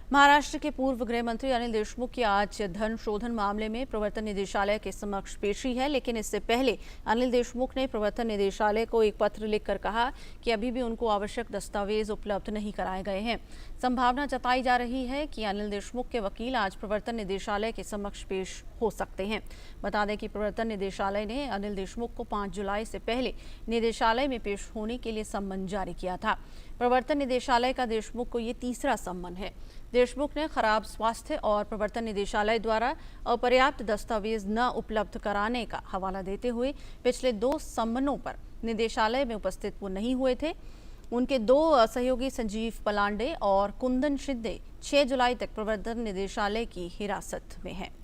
महाराष्ट्र के पूर्व गृह मंत्री अनिल देशमुख की आज धन शोधन मामले में प्रवर्तन निदेशालय के समक्ष पेशी है, लेकिन इससे पहले अनिल देशमुख ने प्रवर्तन निदेशालय को एक पत्र लिखकर कहा कि अभी भी उनको आवश्यक दस्तावेज उपलब्ध नहीं कराए गए हैं। संभावना जताई जा रही है कि अनिल देशमुख के वकील आज प्रवर्तन निदेशालय के समक्ष पेश हो सकते हैं। बता दें कि प्रवर्तन निदेशालय ने अनिल देशमुख को 5 जुलाई से पहले निदेशालय में पेश होने के लिए सम्मन जारी किया था। प्रवर्तन निदेशालय का देशमुख को ये तीसरा सम्मन है। देशमुख ने खराब स्वास्थ्य और प्रवर्तन निदेशालय द्वारा अपर्याप्त दस्तावेज न उपलब्ध कराने का हवाला देते हुए पिछले 2 सम्मनों पर निदेशालय में उपस्थित वो नहीं हुए थे। उनके 2 सहयोगी संजीव पलांडे और कुंदन शिंदे 6 जुलाई तक प्रवर्तन निदेशालय की हिरासत में हैं।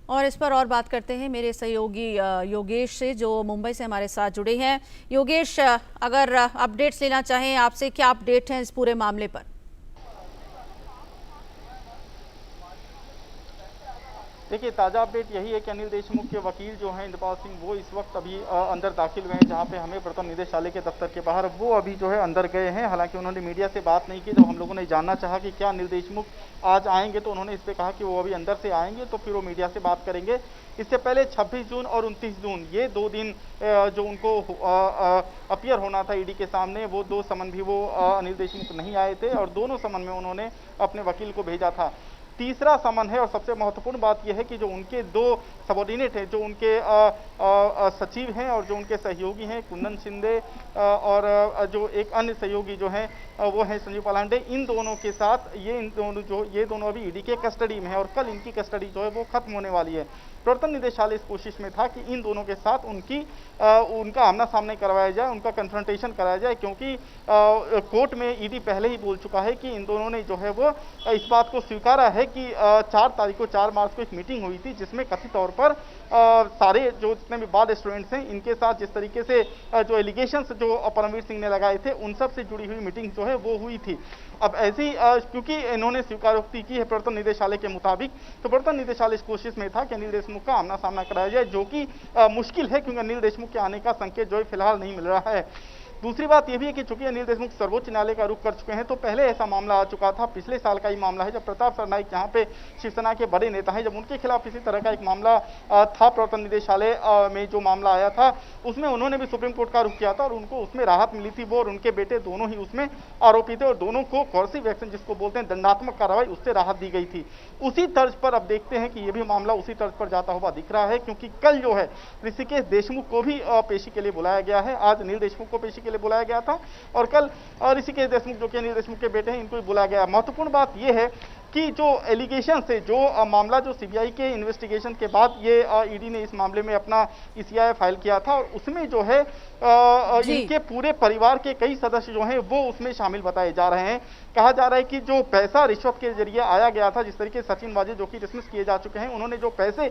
और इस पर और बात करते हैं मेरे सहयोगी योगेश से, जो मुंबई से हमारे साथ जुड़े हैं। योगेश, अगर अपडेट्स लेना चाहें आपसे, क्या अपडेट हैं इस पूरे मामले पर? देखिए, ताज़ा अपडेट यही है कि अनिल देशमुख के वकील जो हैं इंद्रपाल सिंह, वो इस वक्त अभी अंदर दाखिल हुए हैं, जहां पे हमें प्रवर्तन निदेशालय के दफ्तर के बाहर वो अभी जो है अंदर गए हैं। हालांकि उन्होंने मीडिया से बात नहीं की। जब हम लोगों ने जानना चाहा कि क्या अनिल देशमुख आज आएंगे, तो उन्होंने इस पर कहा कि वो अभी अंदर से आएंगे तो फिर वो मीडिया से बात करेंगे। इससे पहले 26 जून और 29 जून ये 2 दिन जो उनको अपीयर होना था ईडी के सामने, वो 2 समन भी वो अनिल देशमुख नहीं आए थे और दोनों समन में उन्होंने अपने वकील को भेजा था। तीसरा समन है और सबसे महत्वपूर्ण बात यह है कि जो उनके 2 सबॉर्डिनेट हैं, जो उनके सचिव हैं और जो उनके सहयोगी हैं कुंदन शिंदे और जो एक अन्य सहयोगी जो हैं वो हैं संजीव पलांडे, इन दोनों के साथ ये दोनों अभी ईडी के कस्टडी में है और कल इनकी कस्टडी जो है वो खत्म होने वाली है। प्रवर्तन निदेशालय इस कोशिश में था कि इन दोनों के साथ उनका आमना सामने करवाया जाए, उनका कन्फ्रंटेशन कराया जाए, क्योंकि कोर्ट में ईडी पहले ही बोल चुका है कि इन दोनों ने जो है वो इस बात को स्वीकारा है कि 4 मार्च को एक मीटिंग हुई थी, जिसमें कथित तौर पर सारे जो जितने भी बार स्टूडेंट्स हैं इनके साथ जिस तरीके से जो एलिगेशंस जो परमवीर सिंह ने लगाए थे, उन सब से जुड़ी हुई मीटिंग जो है वो हुई थी। अब ऐसी क्योंकि इन्होंने स्वीकारोक्ति की है प्रवर्तन निदेशालय के मुताबिक, तो प्रवर्तन निदेशालय इस कोशिश में था कि अनिल देशमुख का आमना सामना कराया जाए, जो कि मुश्किल है, क्योंकि अनिल देशमुख के आने का संकेत जो है फिलहाल नहीं मिल रहा है। दूसरी बात यह भी है कि चूंकि अनिल देशमुख सर्वोच्च न्यायालय का रुख कर चुके हैं, तो पहले ऐसा मामला आ चुका था, पिछले साल का ही मामला है, जब प्रताप सरनाईक यहाँ पे शिवसेना के बड़े नेता हैं, जब उनके खिलाफ इसी तरह का एक मामला था प्रवर्तन निदेशालय में जो मामला आया था, उसमें उन्होंने भी सुप्रीम कोर्ट का रुख किया था और उनको उसमें राहत मिली थी। वो और उनके बेटे दोनों ही उसमें आरोपी थे और दोनों को कोर्सिव एक्शन जिसको बोलते हैं दंडात्मक कार्रवाई, उससे राहत दी गई थी। उसी तर्ज पर अब देखते हैं कि ये भी मामला उसी तर्ज पर जाता हुआ दिख रहा है, क्योंकि कल जो है ऋषिकेश देशमुख को भी पेशी के लिए बुलाया गया है। आज अनिल देशमुख को पेशी के लिए बुलाया गया था और कल ऋषिकेश देशमुख जो कि अनिल देशमुख के बेटे हैं, इनको भी बुलाया गया। महत्वपूर्ण बात यह है कि जो एलिगेशन से जो मामला जो सीबीआई के इन्वेस्टिगेशन के बाद ये ईडी ने इस मामले में अपना ईसीआई फाइल किया था और उसमें जो है इनके पूरे परिवार के कई सदस्य जो हैं वो उसमें शामिल बताए जा रहे हैं। कहा जा रहा है कि जो पैसा रिश्वत के जरिए आया गया था, जिस तरीके से सचिन वाजे जो कि डिसमिस किए जा चुके हैं, उन्होंने जो पैसे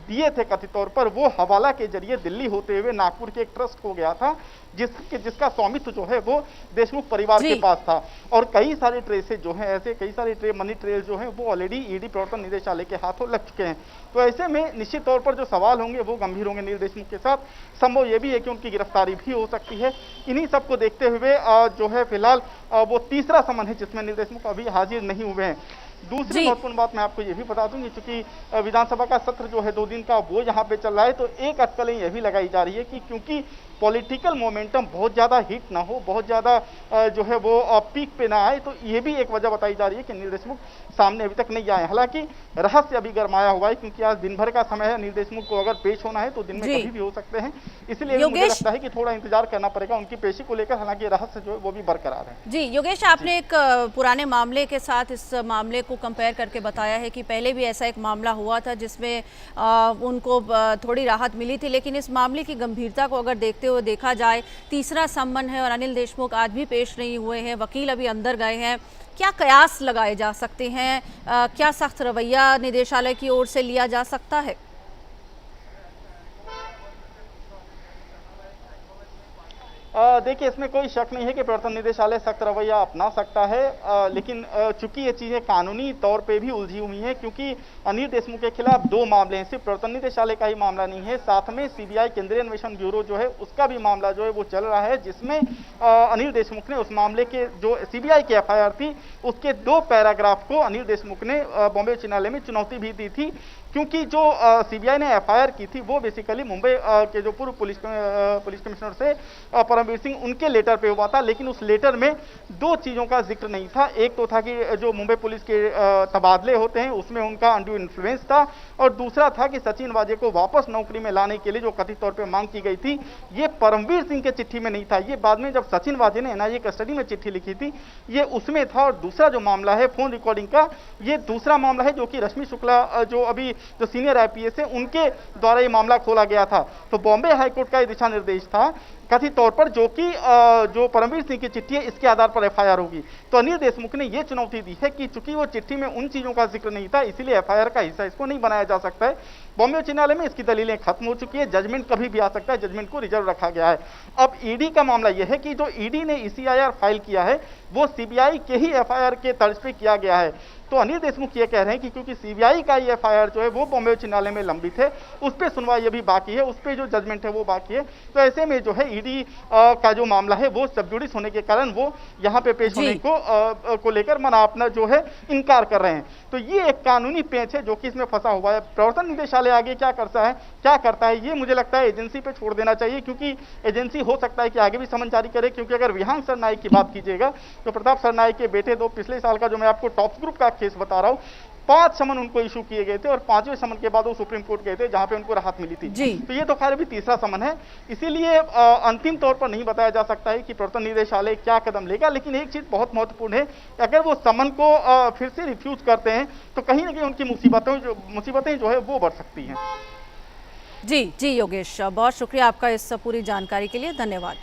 दिए थे कथित तौर पर, वो हवाला के जरिए दिल्ली होते हुए नागपुर के एक ट्रस्ट को गया था, जिसका स्वामित्व जो है वो देशमुख परिवार के पास था। और कई सारे ट्रेसेज जो हैं, ऐसे कई सारे मनी ट्रेल जो हैं वो ऑलरेडी ईडी प्रवर्तन निदेशालय के हाथों लग चुके हैं। तो ऐसे में निश्चित तौर पर जो सवाल होंगे वो गंभीर होंगे अनिल देशमुख के साथ। संभव ये भी है कि उनकी गिरफ्तारी भी हो सकती है। इन्हीं सबको देखते हुए जो है फिलहाल वो तीसरा समन है जिसमें अनिल देशमुख अभी हाजिर नहीं हुए हैं। दूसरी महत्वपूर्ण बात मैं आपको ये भी बता दूंगी, क्योंकि विधानसभा का सत्र जो है 2 दिन का वो यहाँ पे चल रहा है, तो एक अटकलें यह भी लगाई जा रही है कि क्योंकि पॉलिटिकल मोमेंटम बहुत ज़्यादा हिट ना हो, बहुत ज़्यादा जो है वो पीक पे ना आए, तो ये भी एक वजह बताई जा रही है कि अनिल देशमुख सामने अभी तक नहीं आए। हालांकि रहस्य अभी गरमाया हुआ है, क्योंकि आज दिन भर का समय है। अनिल देशमुख को अगर पेश होना है तो दिन में कभी भी हो सकते हैं, इसलिए मुझे लगता है कि थोड़ा इंतजार करना पड़ेगा उनकी पेशी को लेकर। हालांकि रहस्य जो है वो भी बरकरार है। जी योगेश, आपने एक पुराने मामले के साथ इस मामले को कंपेयर करके बताया है कि पहले भी ऐसा एक मामला हुआ था जिसमें उनको थोड़ी राहत मिली थी, लेकिन इस मामले की गंभीरता को अगर देखते हुए देखा जाए, तीसरा सम्मन है और अनिल देशमुख आज भी पेश नहीं हुए हैं, वकील अभी अंदर गए हैं, क्या कयास लगाए जा सकते हैं? क्या सख्त रवैया निदेशालय की ओर से लिया जा सकता है? देखिए, इसमें कोई शक नहीं है कि प्रवर्तन निदेशालय सख्त रवैया अपना सकता है, लेकिन चूंकि ये चीज़ें कानूनी तौर पे भी उलझी हुई हैं, क्योंकि अनिल देशमुख के खिलाफ 2 मामले हैं, सिर्फ प्रवर्तन निदेशालय का ही मामला नहीं है, साथ में सीबीआई केंद्रीय अन्वेषण ब्यूरो जो है उसका भी मामला जो है वो चल रहा है, जिसमें अनिल देशमुख ने उस मामले के जो सीबीआई की एफआईआर थी उसके 2 पैराग्राफ को अनिल देशमुख ने बॉम्बे उच्च न्यायालय में चुनौती भी दी थी, क्योंकि जो सीबीआई ने एफआईआर की थी वो बेसिकली मुंबई के जो पूर्व पुलिस कमिश्नर से परमवीर सिंह उनके लेटर पे हुआ था, लेकिन उस लेटर में 2 चीज़ों का जिक्र नहीं था। एक तो था कि जो मुंबई पुलिस के तबादले होते हैं उसमें उनका अनड्यू इन्फ्लुएंस था, और दूसरा था कि सचिन वाजे को वापस नौकरी में लाने के लिए जो कथित तौर पर मांग की गई थी ये परमवीर सिंह के चिट्ठी में नहीं था, ये बाद में जब सचिन वाजे ने एनआईए कस्टडी में चिट्ठी लिखी थी ये उसमें था। और दूसरा जो मामला है फोन रिकॉर्डिंग का, ये दूसरा मामला है जो कि रश्मि शुक्ला जो सीनियर आईपीएस है उनके द्वारा ये मामला खोला गया था। तो बॉम्बे हाईकोर्ट का ये दिशा निर्देश था कथित तौर पर जो परमवीर सिंह की चिट्ठी है इसके आधार पर एफआईआर होगी। तो अनिल देशमुख ने यह चुनौती दी है कि चूंकि वो चिट्ठी में उन चीजों का जिक्र नहीं था इसीलिए एफआईआर का हिस्सा इसको नहीं बनाया जा सकता है। बॉम्बे उच्च न्यायालय में इसकी दलीलें खत्म हो चुकी है, जजमेंट कभी भी आ सकता है, जजमेंट को रिजर्व रखा गया है। अब ईडी का मामला यह है कि जो ईडी ने ईसीआईआर फाइल किया है वो सीबीआई के ही एफआईआर के तर्ज पे किया गया है। तो अनिल देशमुख ये कह रहे हैं कि क्योंकि सीबीआई का ये एफआईआर जो है वो बॉम्बे उच्च न्यायालय में लंबित है, उस पर सुनवाई अभी बाकी है, उस पर जो जजमेंट है वो बाकी है, तो ऐसे में जो है ईडी का जो मामला है वो सब जुडिस होने के कारण वो यहाँ पे पेश होने को लेकर मना अपना जो है इनकार कर रहे हैं। तो ये एक कानूनी पेंच है जो कि इसमें फंसा हुआ है। प्रवर्तन निदेशालय आगे क्या करता है ये मुझे लगता है एजेंसी पे छोड़ देना चाहिए, क्योंकि एजेंसी हो सकता है कि आगे भी समन जारी करे। क्योंकि अगर विहांग सरनाईक की बात कीजिएगा तो प्रताप सरनाईक के बेटे 2 पिछले साल का जो मैं आपको टॉप्स ग्रुप का केस बता रहा हूँ, 5 समन उनको इशू किए गए थे और 5वें समन के बाद वो सुप्रीम कोर्ट गए थे जहां पे उनको राहत मिली थी। तो ये तो खैर भी तीसरा समन है, इसीलिए अंतिम तौर पर नहीं बताया जा सकता है कि प्रवर्तन निदेशालय क्या कदम लेगा। लेकिन एक चीज बहुत महत्वपूर्ण है कि अगर वो समन को फिर से रिफ्यूज करते हैं तो कहीं ना कहीं उनकी मुसीबतें जो है वो बढ़ सकती हैं। जी योगेश, बहुत शुक्रिया आपका इस पूरी जानकारी के लिए, धन्यवाद।